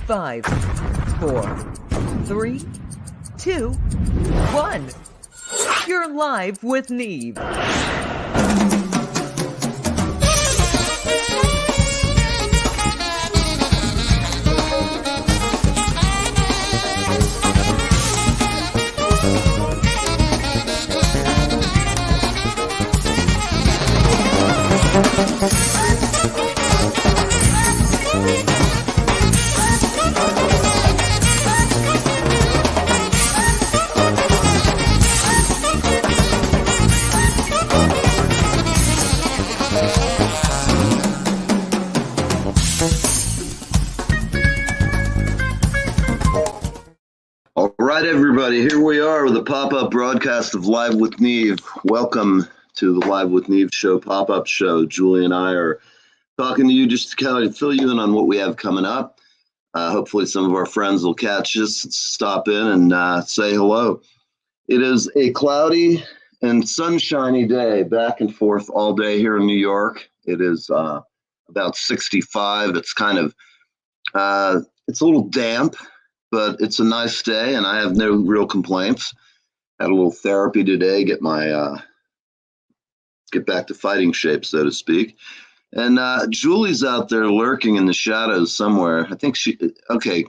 5, 4, 3, 2, 1. You're live with Neve. All right, everybody, here we are with a pop-up broadcast of Live with Neve. Welcome to the Live with Neve show, pop-up show. Julie and I are talking to you just to kind of fill you in on what we have coming up. Hopefully some of our friends will catch us, stop in and say hello. It is a cloudy and sunshiny day, back and forth all day here in New York. It is about 65. It's kind of, it's a little damp, but it's a nice day, and I have no real complaints. Had a little therapy today, get back to fighting shape, so to speak. And Julie's out there lurking in the shadows somewhere. I think okay,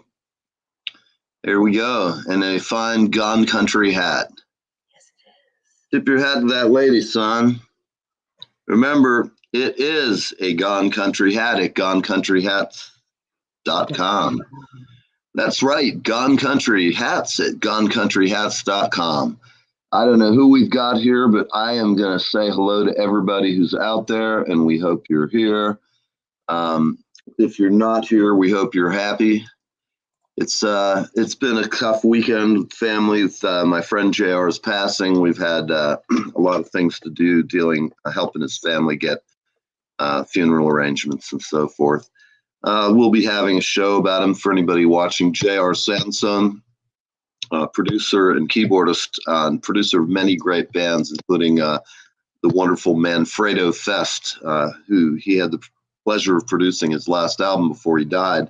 here we go. And a fine Gone Country hat. Yes, it is. Tip your hat to that lady, son. Remember, it is a Gone Country hat at gonecountryhats.com. That's right, Gone Country Hats at gonecountryhats.com. I don't know who we've got here, but I am going to say hello to everybody who's out there, and we hope you're here. If you're not here, we hope you're happy. It's been a tough weekend with family. With, my friend JR's passing. We've had a lot of things to do, helping his family get funeral arrangements and so forth. We'll be having a show about him for anybody watching. J.R. Sansone, producer and keyboardist, and producer of many great bands, including the wonderful Manfredo Fest, who he had the pleasure of producing his last album before he died.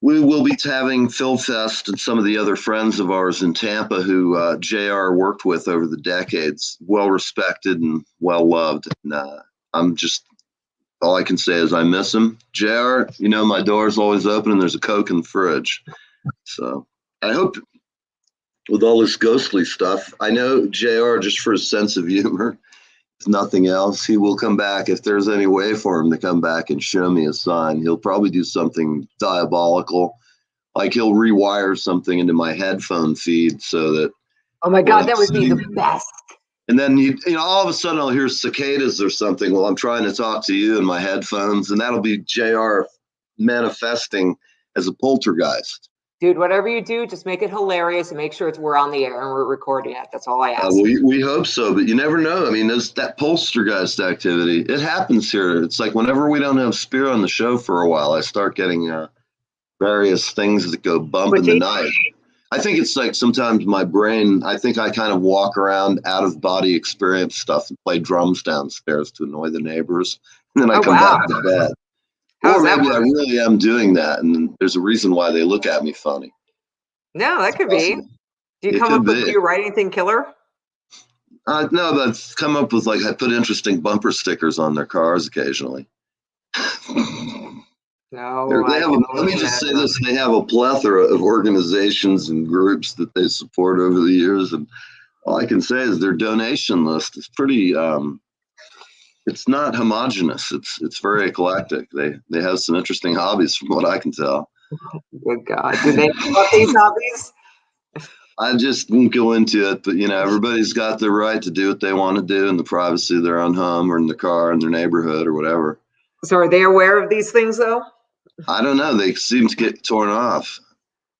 We will be having Phil Fest and some of the other friends of ours in Tampa who J.R. worked with over the decades, well respected and well loved. And all I can say is I miss him. JR, you know, my door's always open and there's a Coke in the fridge. So I hope with all this ghostly stuff, I know JR, just for his sense of humor, if nothing else, he will come back. If there's any way for him to come back and show me a sign, he'll probably do something diabolical. Like he'll rewire something into my headphone feed so that. Oh my God, that would be the best. And then, all of a sudden I'll hear cicadas or something while I'm trying to talk to you in my headphones, and that'll be JR manifesting as a poltergeist. Dude, whatever you do, just make it hilarious and make sure we're on the air and we're recording it. That's all I ask. We hope so, but you never know. I mean, there's that poltergeist activity. It happens here. It's like whenever we don't have Spear on the show for a while, I start getting various things that go bump in the night. I think it's like sometimes my brain, I think I kind of walk around out of body experience stuff and play drums downstairs to annoy the neighbors. And then I come back to bed. Or maybe I really am doing that. And there's a reason why they look at me funny. No, that could be. Do you do you write anything killer? No, but I've come up with I put interesting bumper stickers on their cars occasionally. No, let me just say this: they have a plethora of organizations and groups that they support over the years, and all I can say is their donation list is pretty. It's not homogenous. It's very eclectic. They have some interesting hobbies, from what I can tell. Good God, do they love these hobbies? I just won't go into it, but everybody's got the right to do what they want to do in the privacy of their own home or in their car, in their neighborhood, or whatever. So, are they aware of these things, though? I don't know. They seem to get torn off.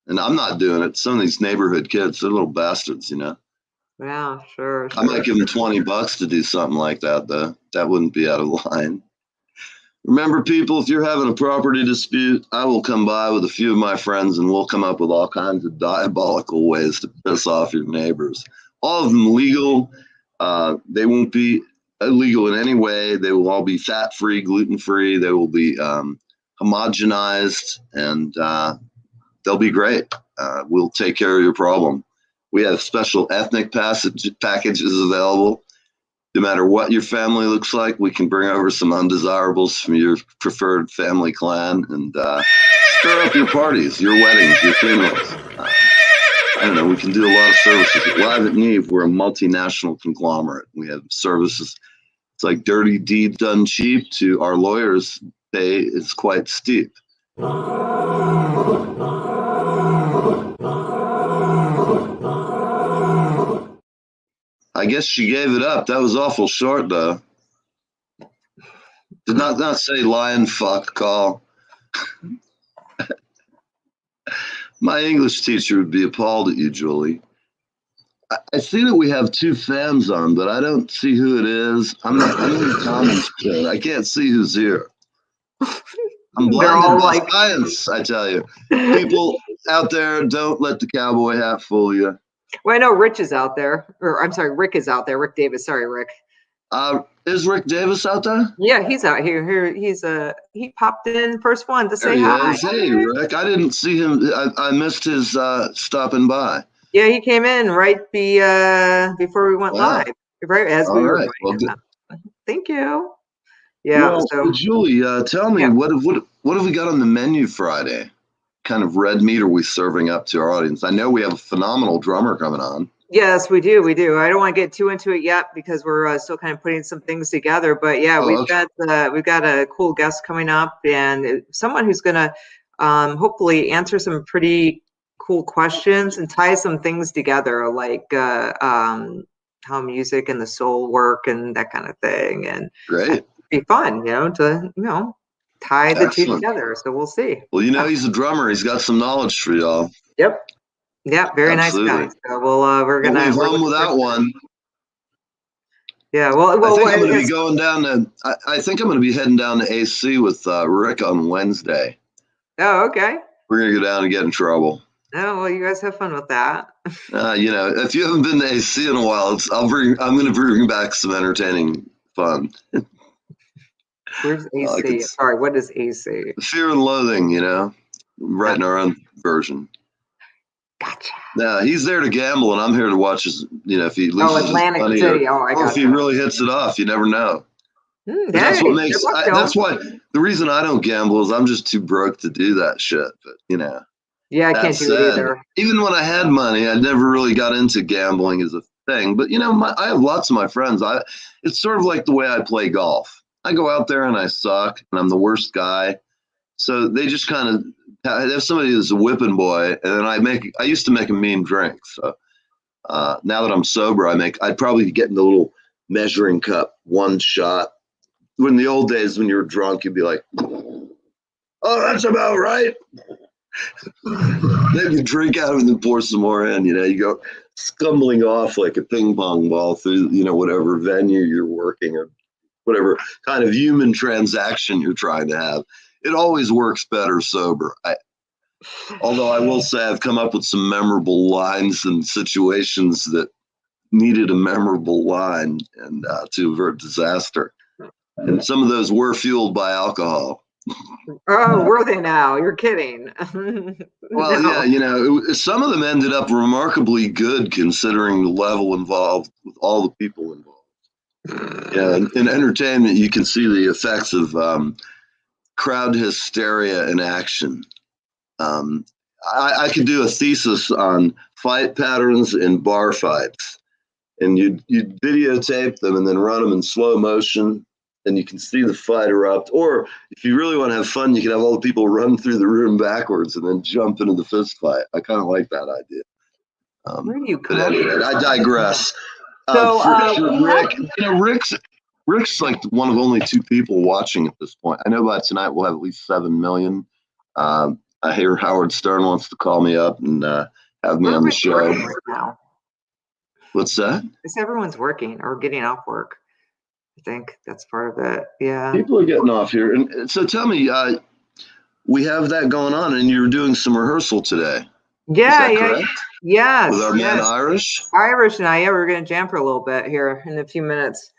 And I'm not doing it. Some of these neighborhood kids, they're little bastards, Yeah, sure. I might give them $20 to do something like that, though. That wouldn't be out of line. Remember, people, if you're having a property dispute, I will come by with a few of my friends and we'll come up with all kinds of diabolical ways to piss off your neighbors. All of them legal. They won't be illegal in any way. They will all be fat-free, gluten-free. They will be homogenized, and they'll be great. We'll take care of your problem. We have special ethnic packages available. No matter what your family looks like, we can bring over some undesirables from your preferred family clan and stir up your parties, your weddings, your funerals. I don't know, we can do a lot of services. Live at Neve, we're a multinational conglomerate. We have services. It's like dirty deed done cheap to our lawyers' pay is quite steep. I guess she gave it up. That was awful short, though. Did not say lion fuck call. My English teacher would be appalled at you, Julie. I see that we have 2 fans on, but I don't see who it is. I'm in the comments chat. I can't see who's here. I'm blinded by science, I tell you. People out there, don't let the cowboy hat fool you. Well, I know Rich is out there, or I'm sorry, Rick is out there. Rick Davis, sorry, Rick. Is Rick Davis out there? Yeah, he's out here. He popped in first one to say hi. Hey, Rick. I didn't see him. I missed his stopping by. Yeah, he came in right before we went live, right as we were going. Thank you. Yeah. Well, so Julie, tell me, what have we got on the menu Friday? Kind of red meat are we serving up to our audience? I know we have a phenomenal drummer coming on. Yes, we do. I don't want to get too into it yet because we're still kind of putting some things together. But yeah, we've got a cool guest coming up, and someone who's going to hopefully answer some pretty cool questions and tie some things together, like how music and the soul work and that kind of thing. And great, be fun, to tie the two together. So we'll see. Well, he's a drummer. He's got some knowledge for y'all. Yep. Yeah, very Absolutely. Nice guy. So we're gonna leave home without one. Yeah, well, I think I'm going to be going down to. I think I'm going to be heading down to AC with Rick on Wednesday. Oh, okay. We're going to go down and get in trouble. Oh well, you guys have fun with that. If you haven't been to AC in a while, I'm going to bring back some entertaining fun. Where's AC? Sorry, what is AC? Fear and Loathing. Writing our own version. Gotcha. Now he's there to gamble, and I'm here to watch his. If he loses Atlantic money, City. or if he really hits it off, you never know. That's what makes. That's why the reason I don't gamble is I'm just too broke to do that shit. But yeah, I can't do it either. Even when I had money, I never really got into gambling as a thing. But I have lots of my friends. It's sort of like the way I play golf. I go out there and I suck, and I'm the worst guy. So they just kind of. If somebody is a whipping boy, and then I used to make a mean drink. So now that I'm sober, I'd probably get in the little measuring cup, one shot. In the old days when you were drunk, you'd be like, oh, that's about right. Then you drink out of it and then pour some more in, you go stumbling off like a ping pong ball through, whatever venue you're working or whatever kind of human transaction you're trying to have. It always works better sober. Although I will say I've come up with some memorable lines and situations that needed a memorable line and to avert disaster. And some of those were fueled by alcohol. Oh, were they now? You're kidding. Well, no. Yeah, some of them ended up remarkably good considering the level involved with all the people involved. Yeah, in entertainment, you can see the effects of crowd hysteria in action. I could do a thesis on fight patterns in bar fights, and you'd videotape them and then run them in slow motion, and you can see the fight erupt. Or if you really want to have fun, you can have all the people run through the room backwards and then jump into the fist fight. I kind of like that idea. Where do you come? Anyway, I digress. So Rick's like one of only 2 people watching at this point. I know by tonight we'll have at least 7 million. I hear Howard Stern wants to call me up and have me on the show. Right now. What's that? It's everyone's working or getting off work. I think that's part of it. Yeah. People are getting off here. And so tell me, we have that going on and you're doing some rehearsal today. Yeah. Yes. With our man Irish? Irish and I, we're going to jam for a little bit here in a few minutes.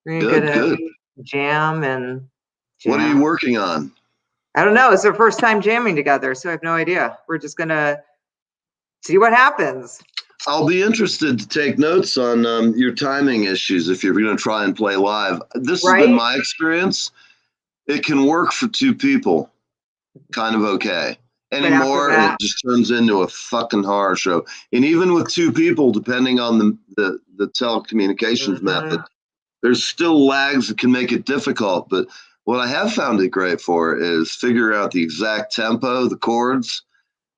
We're going to jam. What are you working on? I don't know. It's our first time jamming together, so I have no idea. We're just gonna see what happens. I'll be interested to take notes on your timing issues if you're going to try and play live. This has been my experience. It can work for two people, kind of okay. Anymore, it just turns into a fucking horror show. And even with two people, depending on the telecommunications method, there's still lags that can make it difficult. But what I have found it great for is figure out the exact tempo, the chords,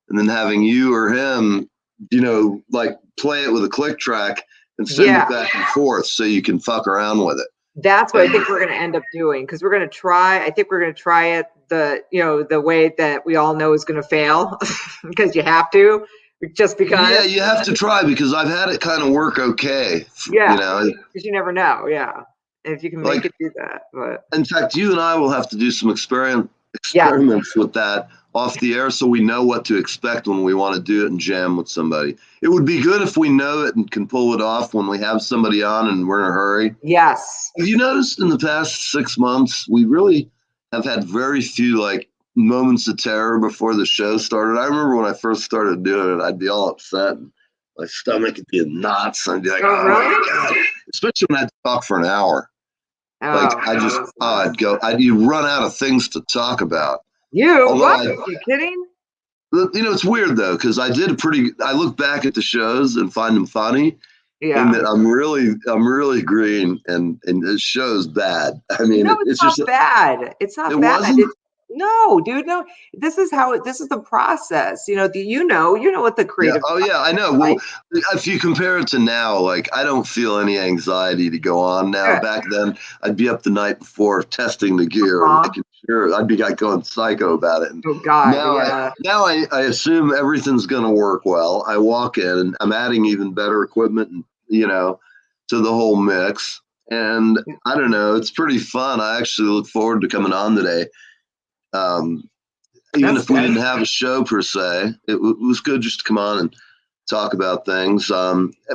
and then having you or him, you know, like play it with a click track and send it back and forth so you can fuck around with it. That's what I think we're going to end up doing, because we're going to try. I think we're going to try it the way that we all know is going to fail, because you have to, just because. Yeah, you have to try, because I've had it kind of work okay. Yeah, you know, because you never know. Yeah, and if you can make it do that. But in fact, you and I will have to do some experiments with that off the air, so we know what to expect when we want to do it and jam with somebody. It would be good if we know it and can pull it off when we have somebody on and we're in a hurry. Yes. Have you noticed in the past 6 months, we really have had very few like moments of terror before the show started? I remember when I first started doing it, I'd be all upset and my stomach would be in knots. I'd be like, oh really? my God. Especially when I had to talk for an hour. You'd run out of things to talk about. What? Are you kidding? You know, it's weird though, because I look back at the shows and find them funny. Yeah. And that I'm really green and the show's bad. I mean, no, it's not bad. It's not bad. Wasn't? No, dude, no. This is the process. You know what the creative. Yeah. Oh yeah, I know. Well, if you compare it to now, like I don't feel any anxiety to go on now. Yeah. Back then, I'd be up the night before testing the gear, making sure I'd be like going psycho about it. And oh God! Now I assume everything's going to work well. I walk in and I'm adding even better equipment, and to the whole mix. And I don't know, it's pretty fun. I actually look forward to coming on today. Even if we didn't have a show per se, it was good just to come on and talk about things.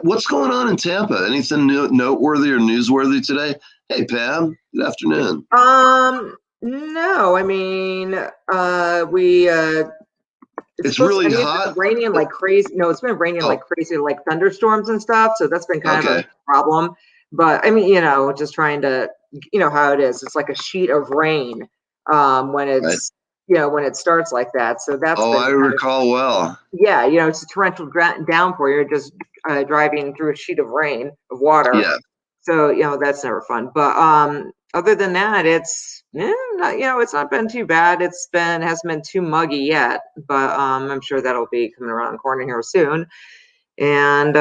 What's going on in Tampa? Anything noteworthy or newsworthy today? Hey, Pam, good afternoon. No, I mean, it's really hot. It's been raining like crazy. No, it's been raining like crazy, like thunderstorms and stuff. So that's been kind of a problem. But I mean, just trying to, how it is. It's like a sheet of rain when it's, when it starts like that. So that's. Oh, I recall well. Yeah, it's a torrential downpour. You're just driving through a sheet of rain, of water. Yeah. So, that's never fun. But other than that, it's not been too bad. It hasn't been too muggy yet, but I'm sure that'll be coming around the corner here soon. And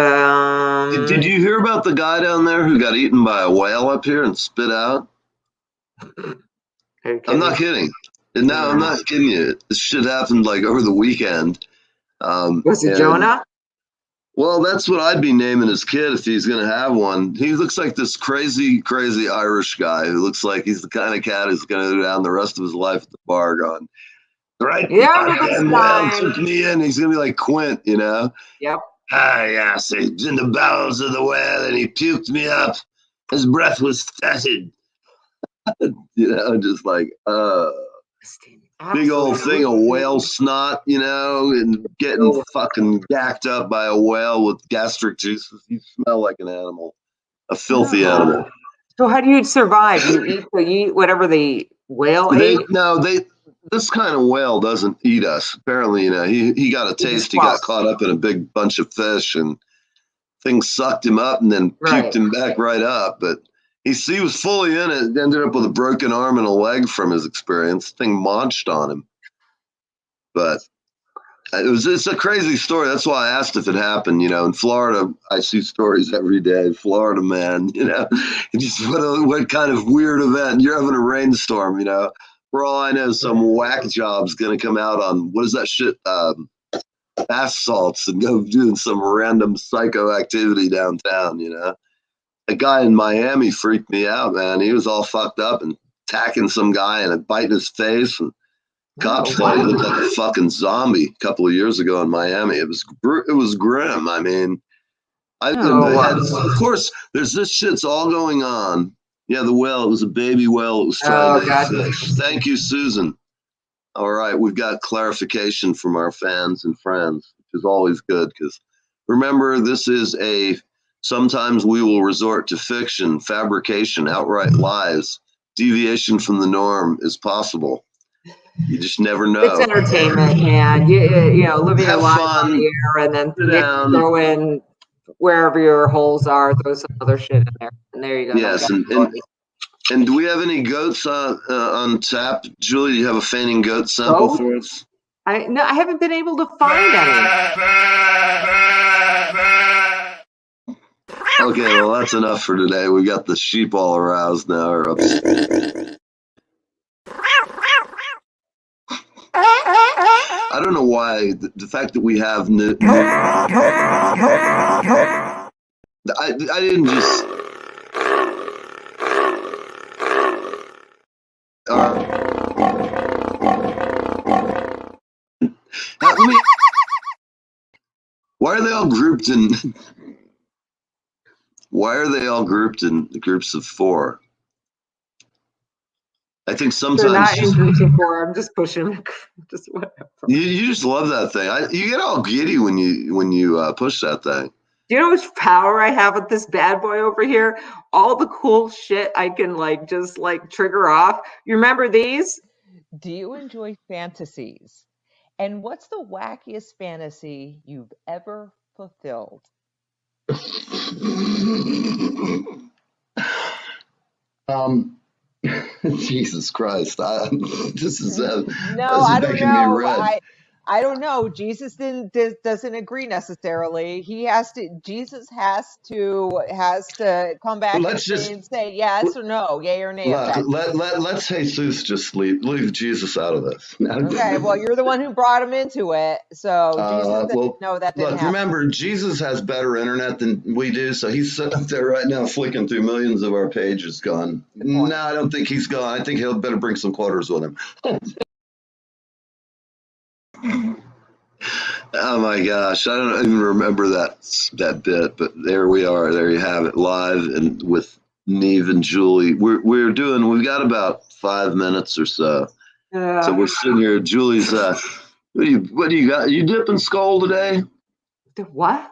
did you hear about the guy down there who got eaten by a whale up here and spit out? I'm not kidding. And now I'm not kidding you. This shit happened like over the weekend. Was it Jonah? Well, that's what I'd be naming his kid if he's going to have one. He looks like this crazy, crazy Irish guy who looks like he's the kind of cat who's going to go down the rest of his life at the bar going, right? Yeah, well, took me in. He's going to be like Quint, Yep. Yes, he's in the bowels of the whale and he puked me up. His breath was fetid. Just like, big old thing of whale snot, and getting fucking gacked up by a whale with gastric juices. You smell like an animal, a filthy animal. So how do you survive? You eat whatever the whale ate? This kind of whale doesn't eat us. Apparently, he got a taste. He got caught up in a big bunch of fish and things sucked him up and then puked him back right up. But he was fully in it. Ended up with a broken arm and a leg from his experience. The thing munched on him. But it's a crazy story. That's why I asked if it happened. In Florida, I see stories every day. Florida man, just what kind of weird event? You're having a rainstorm, For all I know, some whack job's going to come out on, what is that shit, bath salts and go doing some random psycho activity downtown, A guy in Miami freaked me out, man. He was all fucked up and attacking some guy and biting his face. And cops thought he looked like a fucking zombie a couple of years ago in Miami. It was grim. I mean, of course, there's this shit's all going on. Yeah, the whale. It was a baby whale. It was trying to fish. Thank you, Susan. All right, we've got clarification from our fans and friends, which is always good because remember, this is sometimes we will resort to fiction, fabrication, outright lies. Deviation from the norm is possible. You just never know. It's entertainment, man. You know, living your life on the air and then throw in wherever your holes are, throw some other shit in there. And there you go. Yes, and do we have any goats on tap? Julie, do you have a fainting goat sample for us? No, I haven't been able to find any. Okay, well, that's enough for today. We got the sheep all aroused now. Or I don't know why the fact that we have I didn't just why are they all grouped in groups of 4? I think sometimes they're not in groups of 4. I'm just pushing. Just whatever. You just love that thing. You get all giddy when you push that thing. Do you know how much power I have with this bad boy over here? All the cool shit I can just trigger off. You remember these? Do you enjoy fantasies? And what's the wackiest fantasy you've ever fulfilled? Jesus Christ! This is no, I don't making know. me red. I don't know. Jesus doesn't agree necessarily. Jesus has to come back and say yes or no, yay or nay. Let's Jesus just leave Jesus out of this. Okay, well, you're the one who brought him into it, so Jesus said, no, that didn't happen. Remember, Jesus has better internet than we do, so he's sitting up there right now flicking through millions of our pages. Gone. No, I don't think he's gone. I think he'll better bring some quarters with him. Oh my gosh, I don't even remember that bit, but there we are. There you have it, live and with Neve and Julie. We've got about 5 minutes or so. So we're sitting here. Julie's what do you got? You dipping skull today? The what?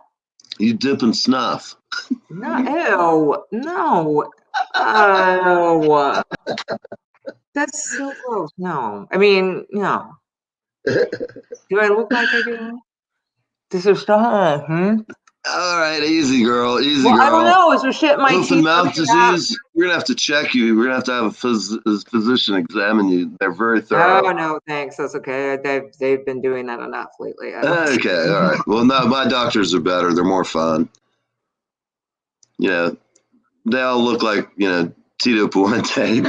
You dipping snuff? No, ew, no. Oh, that's so gross. No, I mean, no. Do I look like I do? This is stuff. All right, easy girl, easy girl. I don't know. Is there shit in my Hoof teeth? and mouth disease? We're gonna have to check you. We're gonna have to have a physician examine you. They're very thorough. Oh no, thanks. That's okay. They've been doing that enough lately. Okay, all right. Well, no, my doctors are better. They're more fun. Yeah, they all look like Tito Puente.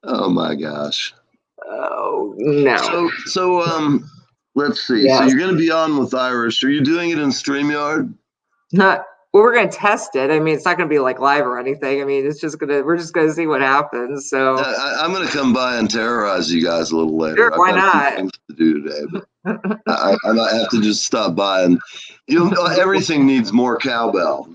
Oh my gosh. Oh no. So let's see. Yes. So you're going to be on with Irish. Are you doing it in StreamYard? Well, we're going to test it. I mean, it's not going to be like live or anything. I mean, we're just going to see what happens. So I'm going to come by and terrorize you guys a little later. Sure, why I've got not? a few things to do today, but I might have to just stop by and everything needs more cowbell.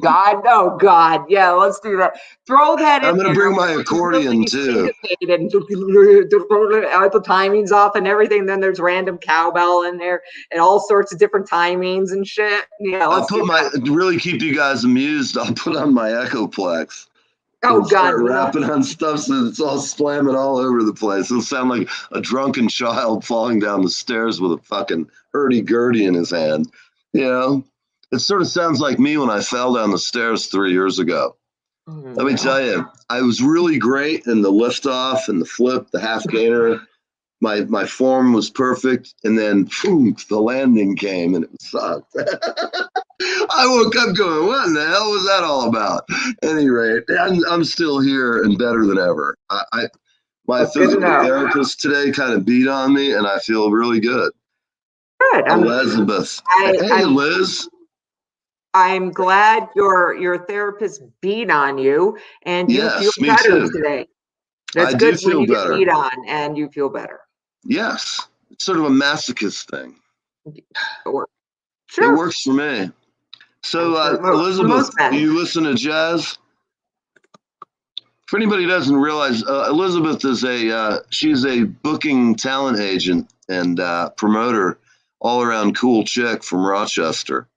God. Yeah, let's do that. Throw that in. I'm going to bring my accordion too. And the timings off and everything. Then there's random cowbell in there and all sorts of different timings and shit. Yeah, I'll put really keep you guys amused. I'll put on my Echoplex. Oh God! Start rapping on stuff so it's all slamming all over the place. It'll sound like a drunken child falling down the stairs with a fucking hurdy-gurdy in his hand. It sort of sounds like me when I fell down the stairs 3 years ago. Let me tell you, I was really great in the liftoff and the flip, the half gainer. My form was perfect, and then boom, the landing came, and it sucked. I woke up going, "What in the hell was that all about?" At any rate, I'm still here and better than ever. My physical therapist today kind of beat on me, and I feel really good. Good, Elizabeth. Hey, Liz. I'm glad your therapist beat on you, and you feel better today. That's good when you get beat on and you feel better. Yes, it's sort of a masochist thing. Sure. It works for me. So, Elizabeth, do you listen to jazz? For anybody who doesn't realize, Elizabeth is she's a booking talent agent and promoter, all around cool chick from Rochester.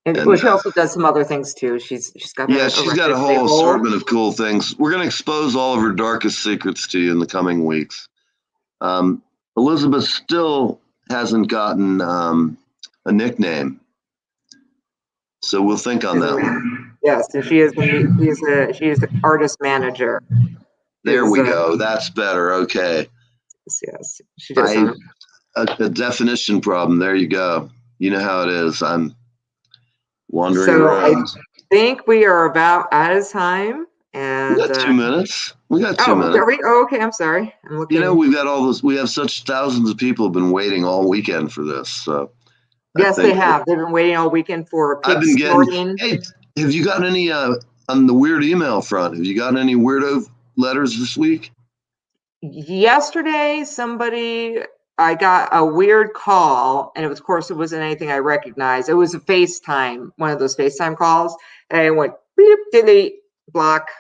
And well, she also does some other things too. She's got she's got a whole assortment of cool things. We're going to expose all of her darkest secrets to you in the coming weeks. Elizabeth still hasn't gotten a nickname, so we'll think on that one. Yes, and she is the artist manager. There we go. That's better. Okay. Yes, she does. A definition problem. There you go. You know how it is. I'm wandering around. I think we are about out of time. And we got 2 minutes. We got 2 minutes. Okay, I'm sorry. I'm looking. You know, we've got all this. We have such thousands of people have been waiting all weekend for this. So yes, they have. They've been waiting all weekend for. I've been getting. Hey, have you gotten any on the weird email front? Have you gotten any weirdo letters this week? Yesterday, I got a weird call, and of course, it wasn't anything I recognized. It was a FaceTime, one of those FaceTime calls, and I went beep, delete, block,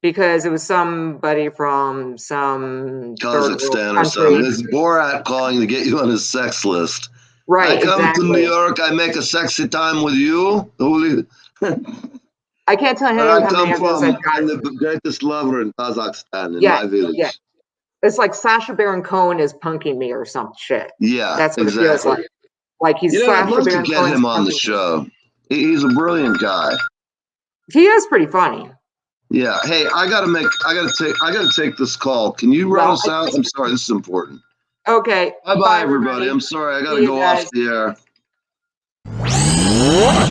because it was somebody from some Kazakhstan or something. It's Borat calling to get you on his sex list. Right. I come to New York. I make a sexy time with you. I can't tell you where I come from. I'm the greatest lover in Kazakhstan, in my village. Yeah. It's like Sacha Baron Cohen is punking me or some shit. Yeah, that's what it feels like. Like he's I'd love to get him on the show. He's a brilliant guy. He is pretty funny. Yeah. Hey, I gotta take this call. Can you run us out? I'm sorry, this is important. Okay. Bye, everybody. I'm sorry, I gotta go off the air.